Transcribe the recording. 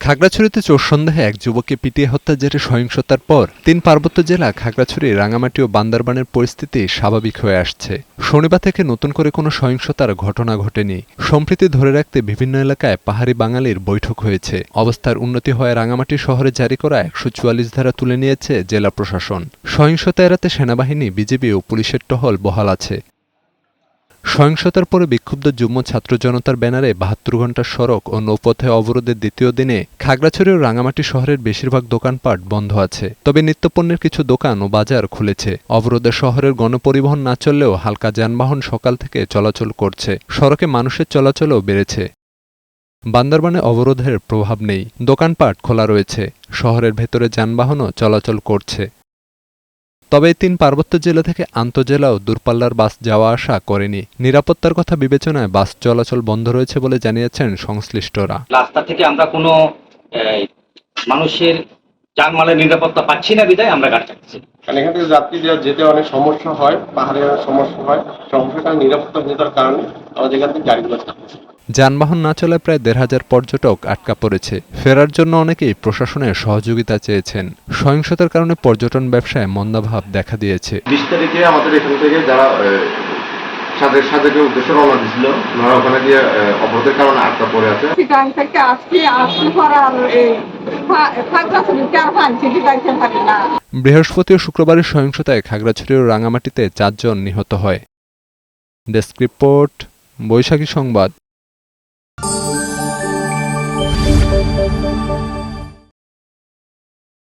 খাগড়াছড়িতে চোর সন্দেহে এক যুবককে পিটিয়ে হত্যার জেরে সহিংসতার পর তিন পার্বত্য জেলা খাগড়াছড়ি, রাঙামাটি ও বান্দরবানের পরিস্থিতি স্বাভাবিক হয়ে আসছে। শনিবার থেকে নতুন করে কোনো সহিংসতার ঘটনা ঘটেনি। সম্প্রীতি ধরে রাখতে বিভিন্ন এলাকায় পাহাড়ি বাঙালির বৈঠক হয়েছে। অবস্থার উন্নতি হওয়ায় রাঙামাটি শহরে জারি করা ১৪৪ ধারা তুলে নিয়েছে জেলা প্রশাসন। সহিংসতা এড়াতে সেনাবাহিনী, বিজিবি ও পুলিশের টহল বহাল আছে। সহিংসতার পরে বিক্ষুব্ধ যুগ্ম ছাত্র জনতার ব্যানারে ৭২ ঘণ্টার সড়ক ও নৌপথে অবরোধের দ্বিতীয় দিনে খাগড়াছড়ি ও রাঙামাটি শহরের বেশিরভাগ দোকানপাট বন্ধ আছে। তবে নিত্যপণ্যের কিছু দোকান ও বাজার খুলেছে। অবরোধে শহরের গণপরিবহন না চললেও হালকা যানবাহন সকাল থেকে চলাচল করছে। সড়কে মানুষের চলাচলও বেড়েছে। বান্দরবানে অবরোধের প্রভাব নেই, দোকানপাট খোলা রয়েছে। শহরের ভেতরে যানবাহনও চলাচল করছে। তবে এই তিন পার্বত্য জেলা থেকে আন্তজেলা ও দূরপাল্লার বাস যাওয়া আসা করেনি। নিরাপত্তার কথা বিবেচনায় বাস চলাচল বন্ধ রয়েছে বলে জানিয়েছেন সংশ্লিষ্টরা। রাস্তা থেকে আমরা কোনো মানুষের জানমালের নিরাপত্তা পাচ্ছি না বিধায় আমরা গাড়ি চালাচ্ছি। কারণ এখান থেকে যাত্রীদের যেতে অনেক সমস্যা হয়, পাহাড়ে সমস্যা হয়, সমস্যাটা নিরাপত্তাহীনতার কারণে আমাদের এখান থেকে গাড়িগুলো চালাচ্ছি। যানবাহন না চলায় প্রায় ১৫০০ পর্যটক আটকা পড়েছে। ফেরার জন্য অনেকেই প্রশাসনের সহযোগিতা চেয়েছেন। সহিংসতার কারণে পর্যটন ব্যবসায় মন্দাভাব দেখা দিয়েছে। ২০ তারিখে আমাদের এখান থেকে যারা সাজেকের উদ্দেশ্যে রওনা দিয়েছিল, ওনারা ওখানে গিয়ে অবরোধের কারণে আটকা পড়ে আছে। বৃহস্পতি ও শুক্রবারের সহিংসতায় খাগড়াছড়ি ও রাঙামাটিতে ৪ জন নিহত হয়। ডেস্ক রিপোর্ট, বৈশাখী সংবাদ।